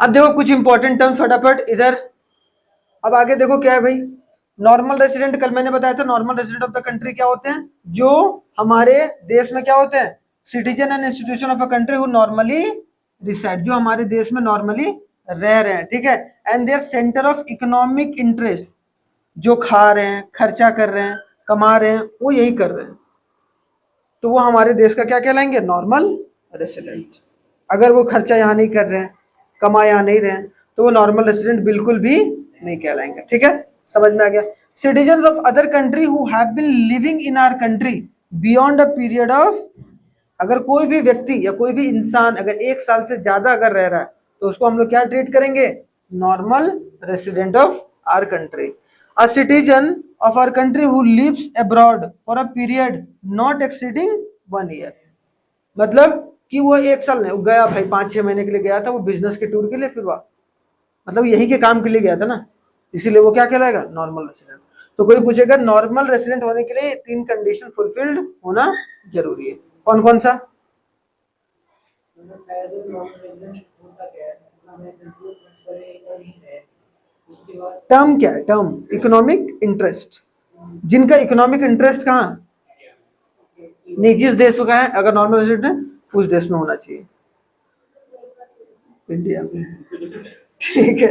अब देखो कुछ इंपॉर्टेंट टर्म्स फटाफट इधर। अब आगे देखो क्या है भाई, नॉर्मल रेसिडेंट, कल मैंने बताया था normal resident of the country क्या होते हैं, जो हमारे देश में क्या होते हैं, citizen and institution of a country who normally reside, जो हमारे देश में नॉर्मली रह रहे हैं, ठीक है। And their centre of economic interest, जो खा रहे हैं, खर्चा कर रहे हैं, कमा रहे हैं, वो यही कर रहे हैं, तो वो हमारे देश का क्या कहलाएंगे, नॉर्मल रेसिडेंट। अगर वो खर्चा यहाँ नहीं कर रहे हैं, कमा यहाँ नहीं रहे हैं, तो वो नॉर्मल रेसिडेंट बिल्कुल भी नहीं कहलाएंगे, ठीक है, समझ में आ गया। Citizen of other country who have been living in our country beyond a period of, अगर कोई भी व्यक्ति या कोई भी इंसान अगर 1 साल से ज्यादा अगर रह रहा है, तो उसको हम लोग क्या ट्रीट करेंगे, normal resident of our country. A citizen of our country who lives abroad for a period not exceeding 1 year, मतलब कि वो 1 साल नहीं गया भाई, 5-6 महीने के लिए गया था वो बिजनेस के टूर के लिए, फिर वह मतलब यही के काम के लिए गया था ना, इसीलिए वो क्या कहलाएगा, नॉर्मल रेसिडेंट। तो कोई पूछेगा नॉर्मल रेसिडेंट होने के लिए 3 कंडीशन फुलफिल्ड होना जरूरी है, कौन कौन सा। टर्म क्या है, टर्म इकोनॉमिक इंटरेस्ट, जिनका इकोनॉमिक इंटरेस्ट कहाँ, नहीं जिस देश का है, अगर नॉर्मल रेसिडेंट है उस देश में होना चाहिए, इंडिया में, ठीक है।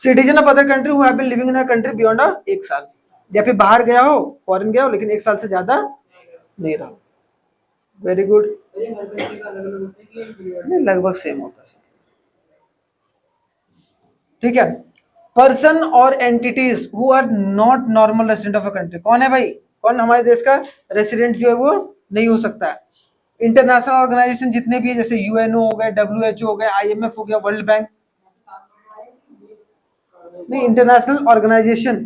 Citizen of other country who have been living in a country beyond 1 साल, या फिर बाहर गया हो, फॉरेन गया हो, लेकिन 1 साल से ज्यादा नहीं रहा। वेरी गुड, नहीं लगभग सेम होता है, ठीक है। पर्सन और entities who are not normal resident of a country, कौन है भाई, कौन हमारे देश का रेसिडेंट जो है वो नहीं हो सकता है। इंटरनेशनल ऑर्गेनाइजेशन जितने भी है, जैसे यूएनओ हो गए, डब्ल्यूएचओ हो गया, आईएमएफ हो गया, वर्ल्ड बैंक, नहीं इंटरनेशनल ऑर्गेनाइजेशन,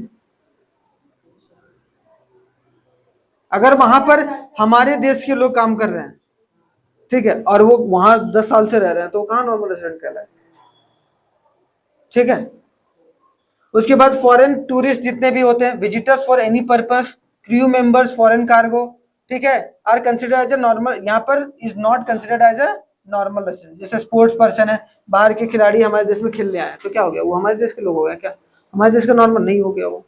अगर वहां पर हमारे देश के लोग काम कर रहे हैं, ठीक है, और वो वहां 10 साल से रह रहे हैं, तो कहाँ नॉर्मल रेसिडेंट कहलाए, ठीक है। उसके बाद फॉरेन टूरिस्ट जितने भी होते हैं, visitors for any purpose, crew members, foreign cargo, ठीक है, are considered as a normal, यहाँ पर is not considered as a normal resident. जैसे स्पोर्ट्स पर्सन है, बाहर के खिलाड़ी हमारे देश में खेलने आए, तो क्या हो गया, वो हमारे देश के लोग हो गए क्या, हमारे देश का नॉर्मल नहीं हो गया वो,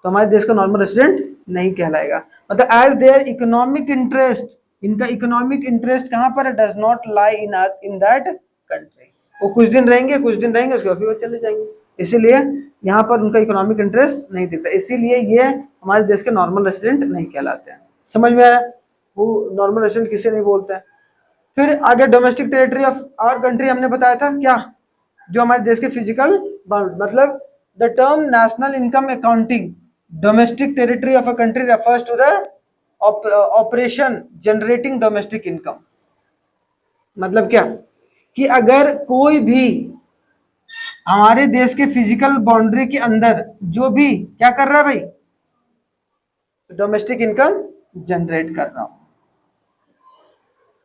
तो हमारे देश का नॉर्मल रेसिडेंट नहीं कहलाएगा। मतलब एज देयर इकोनॉमिक इंटरेस्ट, इनका इकोनॉमिक इंटरेस्ट कहाँ पर है, does not lie in that country, वो कुछ दिन रहेंगे, कुछ दिन रहेंगे, उसके बाद फिर वो चले जाएंगे, इसीलिए यहाँ पर उनका इकोनॉमिक इंटरेस्ट नहीं दिखता, इसीलिए ये हमारे देश के नॉर्मल रेसिडेंट नहीं कहलाते हैं। समझ में आया, वो नॉर्मल रेसिडेंट किसे नहीं बोलते हैं। फिर आगे domestic territory of our country हमने बताया था क्या, जो हमारे देश के फिजिकल बाउंड, मतलब the term national income accounting domestic territory of a country refers to the operation generating domestic income. मतलब क्या, कि अगर कोई भी हमारे देश के फिजिकल बाउंड्री के अंदर जो भी क्या कर रहा है भाई, डोमेस्टिक इनकम जनरेट कर रहा हूं,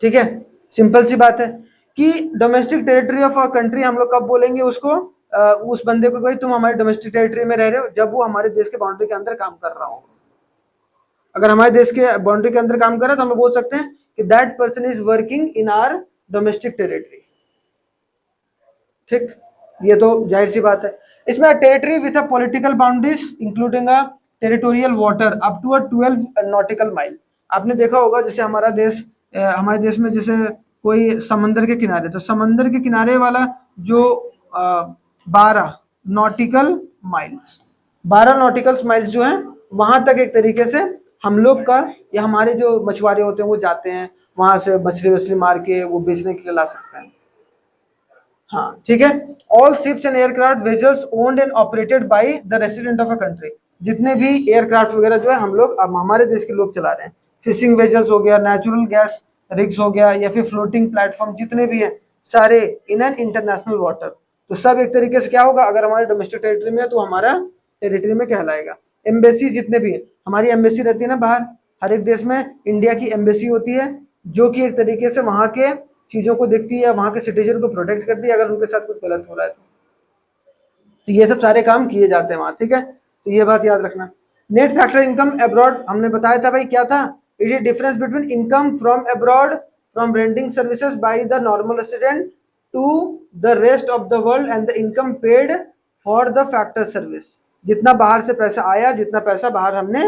ठीक है, सिंपल सी बात है। कि domestic territory of a country हम लोग कब बोलेंगे उसको, उस बंदे को, भाई तुम हमारे डोमेस्टिक टेरिटरी में रह रहे हो, जब वो हमारे देश के बाउंड्री के अंदर काम कर रहा हो। अगर हमारे देश के बाउंड्री के अंदर काम कर रहा है, तो हम बोल सकते हैं कि that person is working in our domestic territory, ठीक, ये तो जाहिर सी बात है। इसमें territory with a political boundaries including a territorial water up to a 12 nautical mile. आपने देखा होगा जैसे हमारा देश, हमारे देश में जैसे कोई समंदर के किनारे, तो समंदर के किनारे वाला जो 12 नॉटिकल माइल्स, 12 नॉटिकल माइल्स जो है, वहां तक एक तरीके से हम लोग का या हमारे जो मछुआरे होते हैं वो जाते हैं, वहां से मछली वछली मार के वो बेचने के लिए ला सकते हैं। हाँ ठीक है। All ships and aircraft vessels owned and operated by the resident of a country, जितने भी एयरक्राफ्ट वगैरह जो है हम लोग, अब हमारे देश के लोग चला रहे हैं। फिशिंग वेजल्स हो गया, नेचुरल गैस रिग्स हो गया, या फिर फ्लोटिंग प्लेटफॉर्म जितने भी हैं सारे इन एन इंटरनेशनल वाटर, तो सब एक तरीके से क्या होगा, अगर हमारे डोमेस्टिक टेरिटरी में है तो हमारा टेरिटरी में कहलाएगा। एम्बेसी जितने भी है, हमारी एम्बेसी रहती है ना बाहर, हर एक देश में इंडिया की एम्बेसी होती है, जो कि एक तरीके से वहां के चीजों को देखती है, वहां के सिटीजन को प्रोटेक्ट करती है अगर उनके साथ कुछ गलत हो रहा है तो ये सब सारे काम किए जाते हैं वहां, ठीक है, तो ये बात याद रखना। नेट फैक्टर इनकम अब्रॉड हमने बताया था भाई क्या था, it is difference between income from abroad from renting services by the normal resident to the rest of the world and the income paid for the factor service. जितना बाहर से पैसा आया, जितना पैसा बाहर हमने,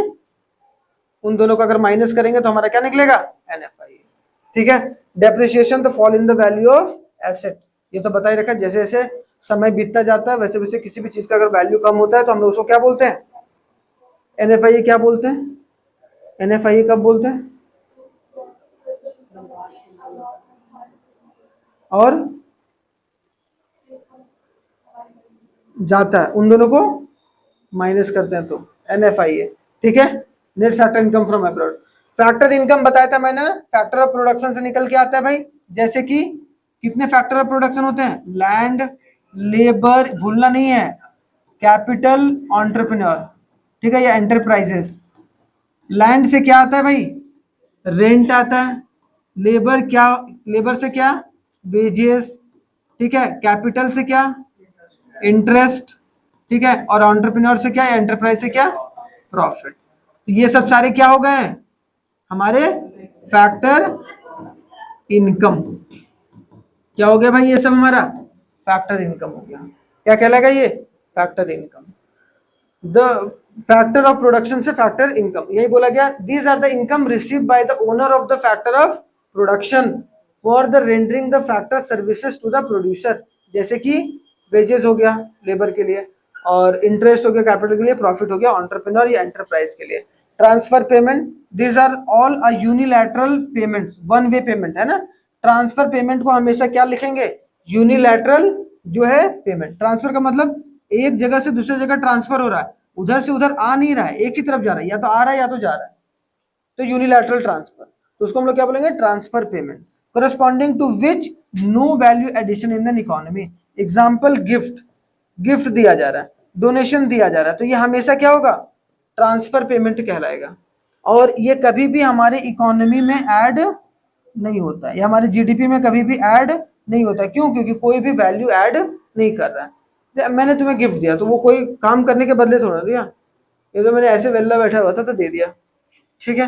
उन दोनों को अगर माइनस करेंगे तो हमारा क्या निकलेगा, NFI। ठीक है। डेप्रिसिएशन तो fall in the value of asset, ये तो बता ही रखा है। जैसे जैसे समय बीतता जाता है वैसे वैसे किसी भी चीज का अगर वैल्यू कम होता है तो हम लोग उसको क्या बोलते हैं, NFI। क्या बोलते हैं, NFI कब बोलते हैं, और जाता है उन दोनों को माइनस करते हैं तो NFI है। ठीक है। Net factor income from abroad. Factor income बताया था मैंने, फैक्टर ऑफ प्रोडक्शन से निकल के आता है भाई। जैसे कि कितने फैक्टर ऑफ प्रोडक्शन होते हैं, लैंड, लेबर, भूलना नहीं है, कैपिटल, एंटरप्रेन्योर। ठीक है, या एंटरप्राइजेस। लैंड से क्या आता है भाई, रेंट आता है। लेबर क्या, लेबर से क्या, वेजेस। ठीक है। कैपिटल से क्या, इंटरेस्ट। ठीक है। और एंटरप्रेन्योर से क्या, एंटरप्राइज से क्या, प्रॉफिट। तो ये सब सारे क्या हो गए हैं हमारे फैक्टर इनकम। क्या हो गया भाई, ये सब हमारा फैक्टर इनकम हो गया। क्या कहलाएगा ये, factor income. The factor of production से फैक्टर इनकम, यही बोला गया। These are the income receive by the owner of the factor of production for the rendering the factor services to the producer. जैसे कि वेजेस हो गया labour के लिए, और इंटरेस्ट हो गया कैपिटल के लिए, प्रॉफिट हो गया एंटरप्रेन्योर या एंटरप्राइज के लिए। Transfer payment, these are all a unilateral payments, one way payment है ना। ट्रांसफर पेमेंट को हमेशा क्या लिखेंगे, यूनिलैटरल जो है पेमेंट। ट्रांसफर का मतलब एक जगह से दूसरी जगह ट्रांसफर हो रहा है, उधर से उधर आ नहीं रहा है, एक ही तरफ जा रहा है, या तो आ रहा है या तो जा रहा है, तो यूनिलैटरल ट्रांसफर। तो उसको हम लोग क्या बोलेंगे, transfer payment. Corresponding to which no value addition in the economy. Example gift, gift दिया जा रहा है, डोनेशन दिया जा रहा है, तो ये हमेशा क्या होगा, ट्रांसफर पेमेंट कहलाएगा। और ये कभी भी हमारे इकोनॉमी में ऐड नहीं होता है, या हमारे जीडीपी में कभी भी ऐड नहीं होता। क्यों, क्योंकि कोई भी वैल्यू ऐड नहीं कर रहा है। मैंने तुम्हें गिफ्ट दिया तो वो कोई काम करने के बदले थोड़ा दिया, ये तो मैंने ऐसे वेला बैठा हुआ था तो दे दिया। ठीक है।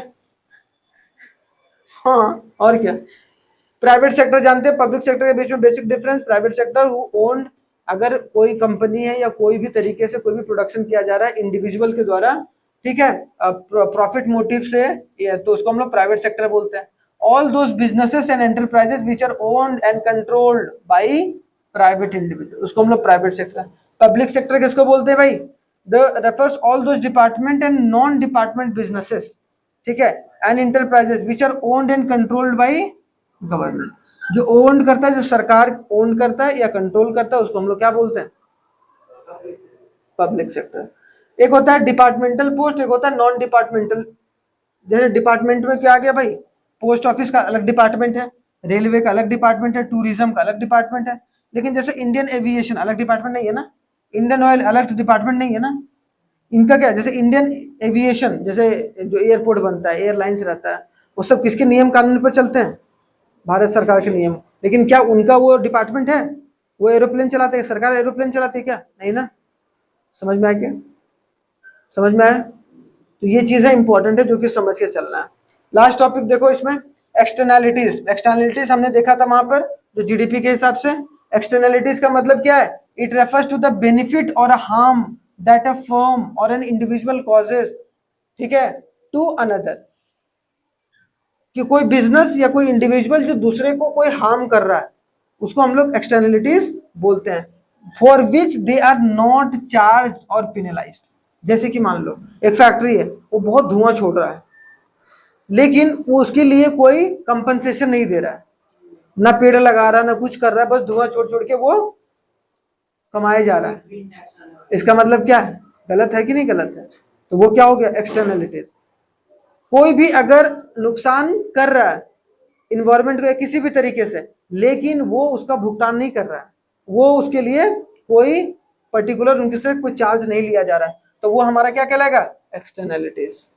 हाँ, और क्या। प्राइवेट सेक्टर जानते हैं, पब्लिक सेक्टर के बीच में basic difference. Private sector who owned, अगर कोई कंपनी है या कोई भी तरीके से कोई भी प्रोडक्शन किया जा रहा है इंडिविजुअल के द्वारा, ठीक है, प्रॉफिट मोटिव से, तो उसको हम लोग प्राइवेट सेक्टर बोलते हैं। All those businesses and enterprises which are owned and controlled by private individual, उसको हम लोग प्राइवेट सेक्टर। पब्लिक सेक्टर किसको बोलते हैं भाई, the refers all those department and non department businesses, ठीक है, and enterprises which are owned and controlled by government. जो ओन्ड करता है, जो सरकार ओन करता है या कंट्रोल करता है, उसको हम लोग क्या बोलते हैं, पब्लिक सेक्टर। एक होता है डिपार्टमेंटल पोस्ट, एक होता है नॉन डिपार्टमेंटल। जैसे डिपार्टमेंट में क्या आ गया भाई, पोस्ट ऑफिस का अलग डिपार्टमेंट है, रेलवे का अलग डिपार्टमेंट है, टूरिज्म का अलग डिपार्टमेंट है। लेकिन जैसे इंडियन एविएशन अलग डिपार्टमेंट नहीं है ना, इंडियन ऑयल अलग डिपार्टमेंट नहीं है ना। इनका क्या है, जैसे इंडियन एविएशन, जैसे जो एयरपोर्ट बनता है, एयरलाइंस रहता है, वो सब किसके नियम कानून पर चलते हैं, भारत सरकार के नियम। लेकिन क्या उनका वो डिपार्टमेंट है, वो एरोप्लेन चलाते हैं, सरकार एरोप्लेन चलाती है क्या, नहीं ना। समझ में आ गया, समझ में आया। तो ये चीजें इंपॉर्टेंट है जो कि समझ के चलना है। लास्ट टॉपिक देखो इसमें, एक्सटर्नैलिटीज। एक्सटर्नैलिटीज हमने देखा था वहां पर, जो जीडीपी के हिसाब से। एक्सटर्नैलिटीज का मतलब क्या है, it refers to the benefit और हार्म दैट अ फर्म और एन इंडिविजुअल कॉजेज, ठीक है, टू अनदर। कि कोई बिजनेस या कोई इंडिविजुअल जो दूसरे को कोई हार्म कर रहा है, उसको हम लोग एक्सटर्नलिटीज बोलते हैं। For which they are not charge और पिनलाइज। जैसे कि मान लो एक फैक्ट्री है, वो बहुत धुआं छोड़ रहा है, लेकिन उसके लिए कोई कंपनसेशन नहीं दे रहा है, ना पेड़ लगा रहा है, ना कुछ कर रहा है, बस धुआं छोड़ छोड़ के वो कमाया जा रहा है। इसका मतलब क्या है, गलत है कि नहीं गलत है, तो वो क्या हो गया, एक्सटर्नलिटीज। कोई भी अगर नुकसान कर रहा है इन्वायरमेंट को किसी भी तरीके से, लेकिन वो उसका भुगतान नहीं कर रहा है, वो उसके लिए कोई पर्टिकुलर उनके से कोई चार्ज नहीं लिया जा रहा है, तो वो हमारा क्या कहलाएगा, एक्सटर्नलिटीज।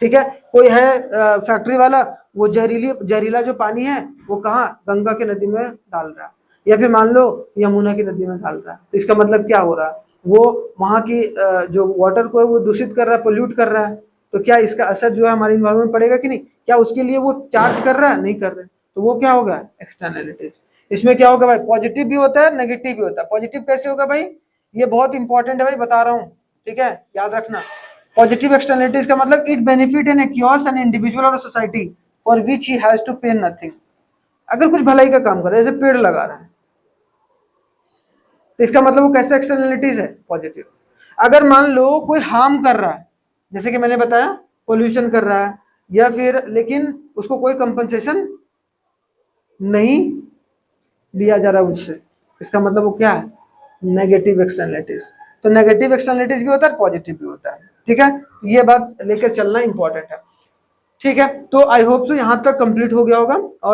ठीक है। कोई है फैक्ट्री वाला, वो जहरीला जो पानी है वो कहाँ, गंगा के नदी में डाल रहा है, या फिर मान लो यमुना की नदी में डाल रहा है। तो इसका मतलब क्या हो रहा है, वो वहाँ की जो वाटर को है वो दूषित कर रहा है, पोल्यूट कर रहा है। तो क्या इसका असर जो है हमारे इन्वायरमेंट पड़ेगा कि नहीं, क्या उसके लिए वो चार्ज कर रहा है, नहीं कर रहे, तो वो क्या होगा, एक्सटर्नलिटीज। इसमें क्या होगा भाई, पॉजिटिव भी होता है नेगेटिव भी होता है। पॉजिटिव कैसे होगा भाई, ये बहुत इंपॉर्टेंट है भाई, बता रहा हूं, ठीक है, याद रखना। पॉजिटिव एक्सटर्नलिटीज का मतलब it benefit an accrues an individual और society for which he has to pay nothing. अगर कुछ भलाई का काम कर रहा है, जैसे पेड़ लगा रहा है, तो इसका मतलब वो कैसे एक्सटर्नलिटीज है, पॉजिटिव। अगर मान लो कोई हार्म कर रहा है, जैसे कि मैंने बताया पोल्यूशन कर रहा है, या फिर लेकिन उसको कोई कंपनसेशन नहीं लिया जा रहा है उससे, इसका मतलब वो क्या है, नेगेटिव एक्सटर्नलिटीज। तो नेगेटिव एक्सटर्नलिटीज भी होता है, पॉजिटिव भी होता है, ठीक है। ये बात लेकर चलना इंपॉर्टेंट है, ठीक है। तो आई होप सो यहां तक कंप्लीट हो गया होगा। और